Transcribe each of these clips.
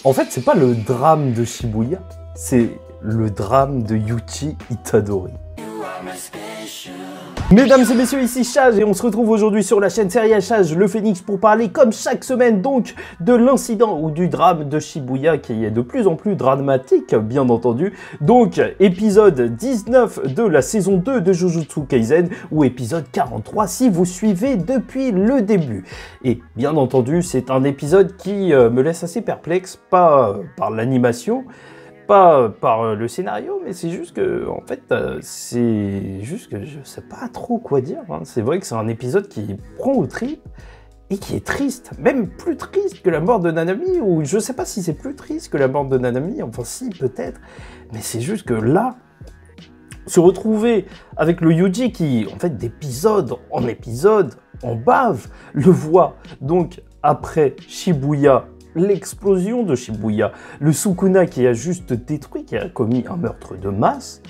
En fait, c'est pas le drame de Shibuya, c'est le drame de Yuji Itadori. Mesdames et messieurs, ici Chage et on se retrouve aujourd'hui sur la chaîne Serial Chage, le Phénix, pour parler comme chaque semaine donc de l'incident ou du drame de Shibuya qui est de plus en plus dramatique, bien entendu. Donc épisode 19 de la saison 2 de Jujutsu Kaisen ou épisode 43 si vous suivez depuis le début. Et bien entendu, c'est un épisode qui me laisse assez perplexe, pas par l'animation, pas par le scénario, mais c'est juste que, en fait, c'est juste que je sais pas trop quoi dire. Hein. C'est vrai que c'est un épisode qui prend aux tripes et qui est triste, même plus triste que la mort de Nanami, ou je sais pas si c'est plus triste que la mort de Nanami, enfin si, peut-être, mais c'est juste que là, se retrouver avec le Yuji qui, en fait, d'épisode en épisode, en bave, le voit donc après Shibuya, l'explosion de Shibuya, le Sukuna qui a juste détruit, qui a commis un meurtre de masse,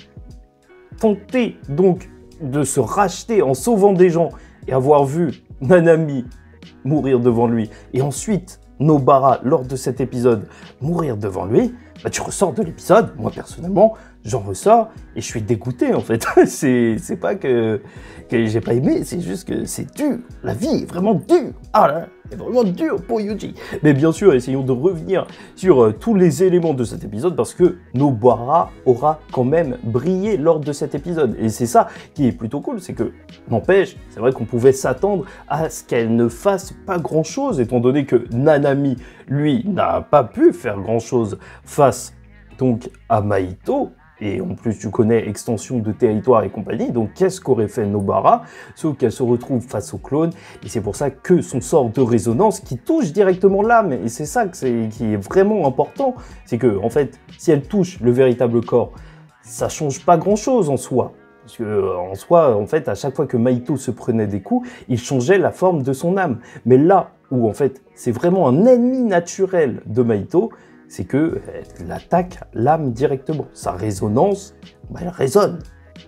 tenter donc de se racheter en sauvant des gens et avoir vu Nanami mourir devant lui, et ensuite Nobara, lors de cet épisode, mourir devant lui, bah tu ressors de l'épisode, moi personnellement, j'en ressors et je suis dégoûté en fait. C'est pas que j'ai pas aimé, c'est juste que c'est dur. La vie est vraiment dure. Ah là, c'est vraiment dur pour Yuji. Mais bien sûr, essayons de revenir sur tous les éléments de cet épisode parce que Nobara aura quand même brillé lors de cet épisode. Et c'est ça qui est plutôt cool, c'est que, n'empêche, c'est vrai qu'on pouvait s'attendre à ce qu'elle ne fasse pas grand chose, étant donné que Nanami, lui, n'a pas pu faire grand chose face donc à Mahito. Et en plus, tu connais extension de territoire et compagnie, donc qu'est-ce qu'aurait fait Nobara? Sauf qu'elle se retrouve face au clone, et c'est pour ça que son sort de résonance qui touche directement l'âme, et c'est ça qui est vraiment important, c'est que, en fait, si elle touche le véritable corps, ça change pas grand-chose en soi. Parce que, en soi, en fait, à chaque fois que Mahito se prenait des coups, il changeait la forme de son âme. Mais là où, en fait, c'est vraiment un ennemi naturel de Mahito, c'est qu'elle attaque l'âme directement. Sa résonance, bah, elle résonne,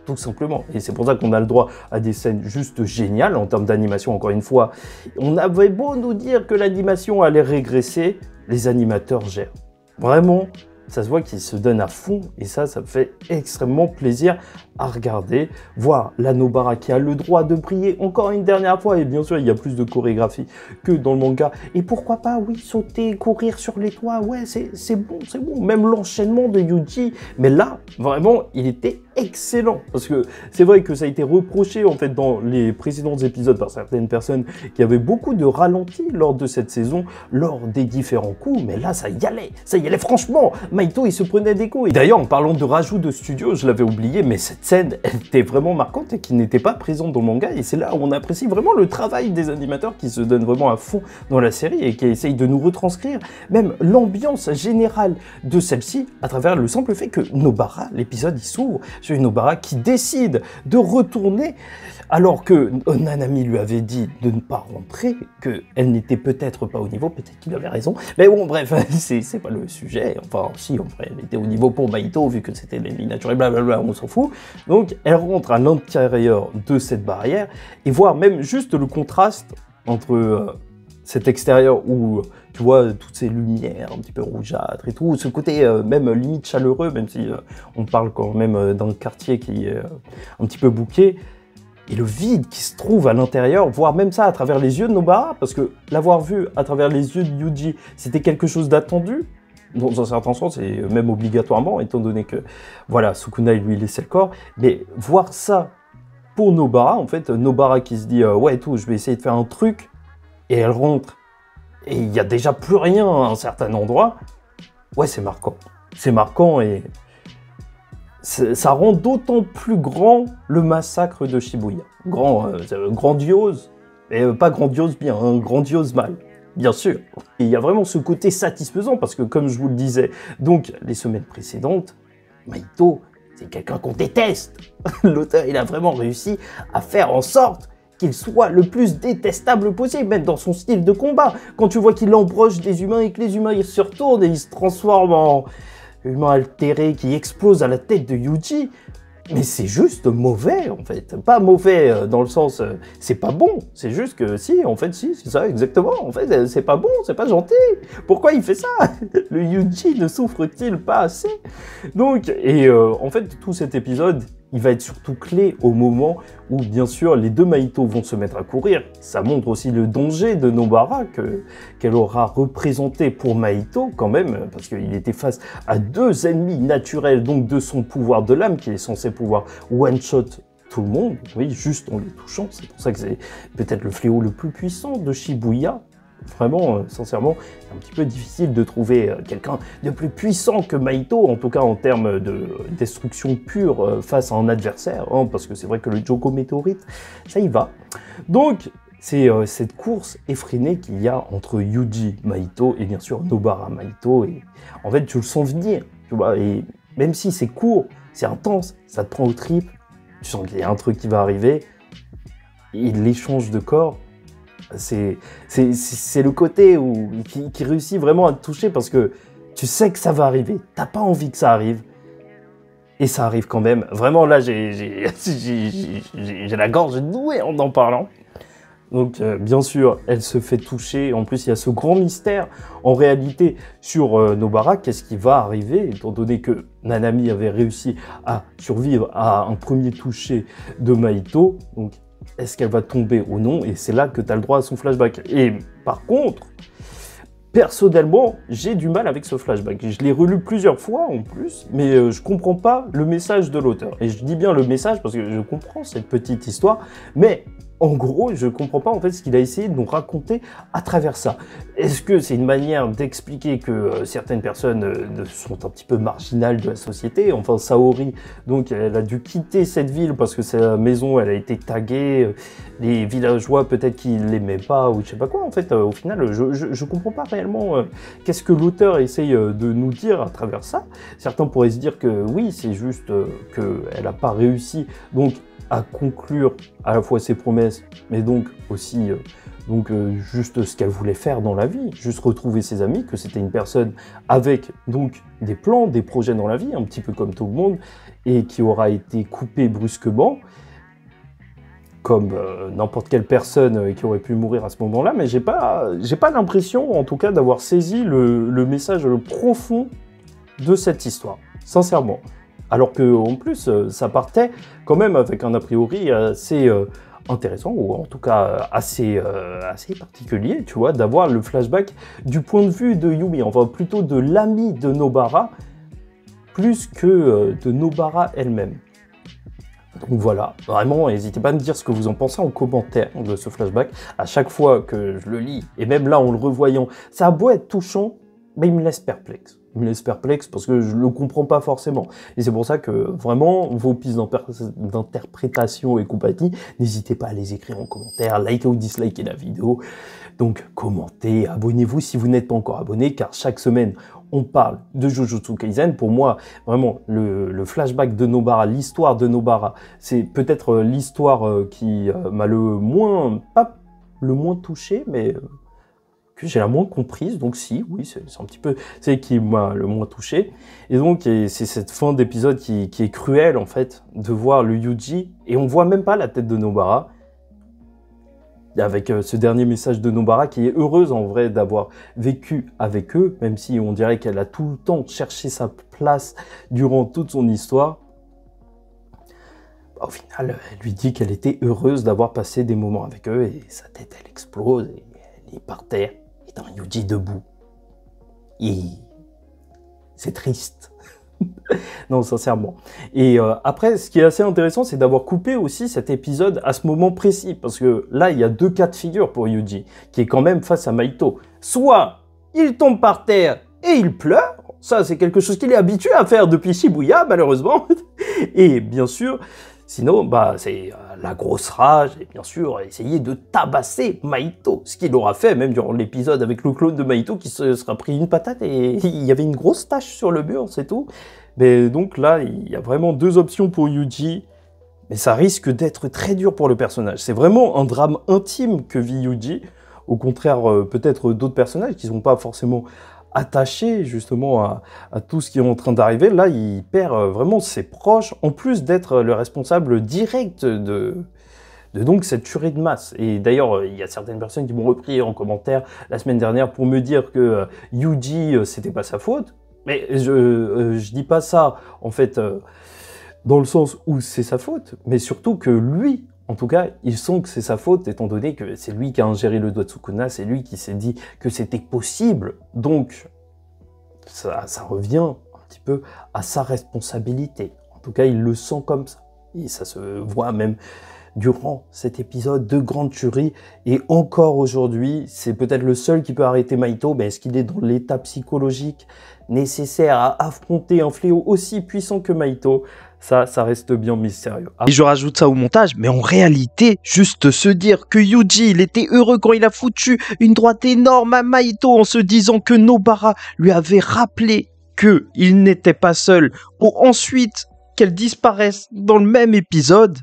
tout simplement. Et c'est pour ça qu'on a le droit à des scènes juste géniales en termes d'animation, encore une fois. On avait beau nous dire que l'animation allait régresser, les animateurs gèrent. Vraiment, ça se voit qu'ils se donnent à fond, et ça me fait extrêmement plaisir à regarder, voir la Nobara qui a le droit de briller encore une dernière fois, et bien sûr il y a plus de chorégraphie que dans le manga, et pourquoi pas, oui, sauter, courir sur les toits, ouais, c'est bon, même l'enchaînement de Yuji, mais là, vraiment, il était excellent, parce que c'est vrai que ça a été reproché, en fait, dans les précédents épisodes par certaines personnes qui avaient beaucoup de ralentis lors de cette saison, lors des différents coups, mais là, ça y allait, franchement, Mahito, il se prenait des coups, et d'ailleurs, en parlant de rajout de studio, je l'avais oublié, mais cette scène, elle était vraiment marquante et qui n'était pas présente dans le manga, et c'est là où on apprécie vraiment le travail des animateurs qui se donnent vraiment à fond dans la série et qui essayent de nous retranscrire même l'ambiance générale de celle-ci à travers le simple fait que Nobara, l'épisode il s'ouvre sur une Nobara qui décide de retourner alors que Nanami lui avait dit de ne pas rentrer, qu'elle n'était peut-être pas au niveau, peut-être qu'il avait raison, mais bon bref, c'est pas le sujet, enfin si, en vrai, elle était au niveau pour Mahito vu que c'était l'ennemi naturel, blablabla, on s'en fout. Donc elle rentre à l'intérieur de cette barrière et voir même juste le contraste entre cet extérieur où tu vois toutes ces lumières un petit peu rougeâtres et tout, ce côté même limite chaleureux, même si on parle quand même d'un quartier qui est un petit peu bouqué, et le vide qui se trouve à l'intérieur, voir même ça à travers les yeux de Nobara, parce que l'avoir vu à travers les yeux de Yuji, c'était quelque chose d'attendu, dans un certain sens, et même obligatoirement, étant donné que, voilà, Sukuna, il lui laissait le corps, mais voir ça pour Nobara, en fait, Nobara qui se dit, ouais, tout, je vais essayer de faire un truc, et elle rentre, et il n'y a déjà plus rien à un certain endroit, ouais, c'est marquant, et ça rend d'autant plus grand le massacre de Shibuya. Grandiose, mais pas grandiose bien, hein, grandiose mal. Bien sûr. Et il y a vraiment ce côté satisfaisant parce que, comme je vous le disais, donc les semaines précédentes, Mahito, c'est quelqu'un qu'on déteste. L'auteur, il a vraiment réussi à faire en sorte qu'il soit le plus détestable possible, même dans son style de combat. Quand tu vois qu'il embroche des humains et que les humains ils se retournent et ils se transforment en humains altérés qui explosent à la tête de Yuji, Mais c'est juste mauvais, en fait. Pas mauvais dans le sens, c'est pas bon. C'est juste que, si, en fait, si, c'est ça, exactement. En fait, c'est pas bon, c'est pas gentil. Pourquoi il fait ça? Le Yuji ne souffre-t-il pas assez? Donc, en fait, tout cet épisode, il va être surtout clé au moment où, bien sûr, les deux Mahito vont se mettre à courir. Ça montre aussi le danger de Nobara qu'elle aura représenté pour Mahito, quand même, parce qu'il était face à deux ennemis naturels, donc de son pouvoir de l'âme, qui est censé pouvoir one-shot tout le monde, oui, juste en les touchant. C'est pour ça que c'est peut-être le fléau le plus puissant de Shibuya. Vraiment, sincèrement, c'est un petit peu difficile de trouver quelqu'un de plus puissant que Mahito, en tout cas en termes de destruction pure face à un adversaire, hein, parce que c'est vrai que le Joko Météorite, ça y va. Donc, c'est cette course effrénée qu'il y a entre Yuji Mahito et bien sûr Nobara Mahito, et en fait, tu le sens venir, tu vois, et même si c'est court, c'est intense, ça te prend aux tripes, tu sens qu'il y a un truc qui va arriver, et l'échange de corps, c'est le côté qui réussit vraiment à te toucher parce que tu sais que ça va arriver, t'as pas envie que ça arrive, et ça arrive quand même. Vraiment là, j'ai la gorge nouée en parlant. Donc bien sûr, elle se fait toucher. En plus, il y a ce grand mystère en réalité sur Nobara. Qu'est-ce qui va arriver, étant donné que Nanami avait réussi à survivre à un premier toucher de Mahito. Donc, est-ce qu'elle va tomber ou non? Et c'est là que tu as le droit à son flashback. Et par contre, personnellement, j'ai du mal avec ce flashback. Je l'ai relu plusieurs fois en plus, mais je comprends pas le message de l'auteur. Et je dis bien le message parce que je comprends cette petite histoire, mais en gros, je comprends pas en fait ce qu'il a essayé de nous raconter à travers ça. Est-ce que c'est une manière d'expliquer que certaines personnes sont un petit peu marginales de la société? Enfin, Saori, donc elle a dû quitter cette ville parce que sa maison, elle a été taguée. Les villageois, peut-être qu'ils l'aimaient pas ou je sais pas quoi. En fait, au final, je comprends pas réellement qu'est-ce que l'auteur essaye de nous dire à travers ça. Certains pourraient se dire que oui, c'est juste qu'elle a pas réussi. Donc, à conclure à la fois ses promesses, mais donc aussi juste ce qu'elle voulait faire dans la vie, juste retrouver ses amis, que c'était une personne avec donc des plans, des projets dans la vie, un petit peu comme tout le monde, et qui aura été coupée brusquement, comme n'importe quelle personne qui aurait pu mourir à ce moment-là, mais j'ai pas l'impression, en tout cas, d'avoir saisi le message profond de cette histoire, sincèrement. Alors qu'en plus, ça partait quand même avec un a priori assez intéressant, ou en tout cas assez particulier, tu vois, d'avoir le flashback du point de vue de Yumi, enfin plutôt de l'ami de Nobara, plus que de Nobara elle-même. Donc voilà, vraiment, n'hésitez pas à me dire ce que vous en pensez en commentaire de ce flashback. À chaque fois que je le lis, et même là en le revoyant, ça a beau être touchant, mais il me laisse perplexe. Il me laisse perplexe parce que je ne le comprends pas forcément. Et c'est pour ça que vraiment, vos pistes d'interprétation et compagnie, n'hésitez pas à les écrire en commentaire, likez ou dislikez la vidéo. Donc commentez, abonnez-vous si vous n'êtes pas encore abonné, car chaque semaine, on parle de Jujutsu Kaisen. Pour moi, vraiment, le flashback de Nobara, l'histoire de Nobara, c'est peut-être l'histoire qui m'a pas le moins touché, mais que j'ai la moins comprise, donc si, oui, c'est un petit peu, c'est qui m'a le moins touché. Et donc, c'est cette fin d'épisode qui est cruelle, en fait, de voir le Yuji, et on voit même pas la tête de Nobara, avec ce dernier message de Nobara, qui est heureuse, en vrai, d'avoir vécu avec eux, même si on dirait qu'elle a tout le temps cherché sa place durant toute son histoire. Au final, elle lui dit qu'elle était heureuse d'avoir passé des moments avec eux, et sa tête, elle explose, et elle est par terre. Et un Yuji debout. Et c'est triste. Non, sincèrement. Et après, ce qui est assez intéressant, c'est d'avoir coupé aussi cet épisode à ce moment précis. Parce que là, il y a deux cas de figure pour Yuji, qui est quand même face à Mahito. Soit il tombe par terre et il pleure. Ça, c'est quelque chose qu'il est habitué à faire depuis Shibuya, malheureusement. Et bien sûr, sinon, bah, c'est la grosse rage et bien sûr essayer de tabasser Mahito. Ce qu'il aura fait même durant l'épisode avec le clone de Mahito qui se sera pris une patate et il y avait une grosse tache sur le mur, c'est tout. Mais donc là, il y a vraiment deux options pour Yuji. Mais ça risque d'être très dur pour le personnage. C'est vraiment un drame intime que vit Yuji. Au contraire, peut-être d'autres personnages qui ne sont pas forcément attaché justement à tout ce qui est en train d'arriver. Là, il perd vraiment ses proches, en plus d'être le responsable direct de donc cette tuerie de masse. Et d'ailleurs, il y a certaines personnes qui m'ont repris en commentaire la semaine dernière pour me dire que Yuji, c'était pas sa faute. Mais je dis pas ça, en fait, dans le sens où c'est sa faute, mais surtout que lui, en tout cas, il sent que c'est sa faute, étant donné que c'est lui qui a ingéré le doigt de Sukuna, c'est lui qui s'est dit que c'était possible. Donc, ça revient un petit peu à sa responsabilité. En tout cas, il le sent comme ça. Et ça se voit même durant cet épisode de grande tuerie. Et encore aujourd'hui, c'est peut-être le seul qui peut arrêter Mahito. Mais est-ce qu'il est dans l'état psychologique nécessaire à affronter un fléau aussi puissant que Mahito? Ça reste bien mystérieux. Et je rajoute ça au montage, mais en réalité, juste se dire que Yuji, il était heureux quand il a foutu une droite énorme à Mahito en se disant que Nobara lui avait rappelé qu'il n'était pas seul, pour ensuite qu'elle disparaisse dans le même épisode,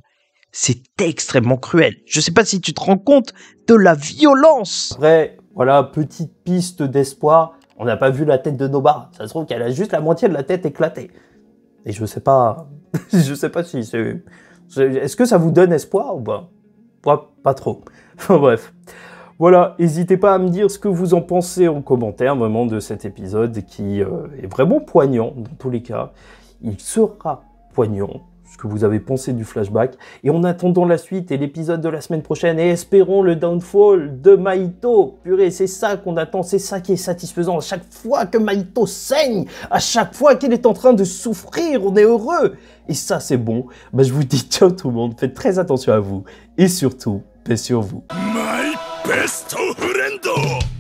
c'est extrêmement cruel. Je sais pas si tu te rends compte de la violence. Après, voilà, petite piste d'espoir. On n'a pas vu la tête de Nobara. Ça se trouve qu'elle a juste la moitié de la tête éclatée. Et je sais pas, je sais pas si c'est... Est-ce que ça vous donne espoir ou pas? Pas trop. Enfin bref. Voilà, n'hésitez pas à me dire ce que vous en pensez en commentaire, vraiment, de cet épisode qui est vraiment poignant, dans tous les cas. Il sera poignant, ce que vous avez pensé du flashback. Et en attendant la suite et l'épisode de la semaine prochaine, et espérons le downfall de Mahito. Purée, c'est ça qu'on attend, c'est ça qui est satisfaisant. À chaque fois que Mahito saigne, à chaque fois qu'il est en train de souffrir, on est heureux. Et ça, c'est bon. Bah, je vous dis ciao tout le monde, faites très attention à vous. Et surtout, paix sur vous. My best friend!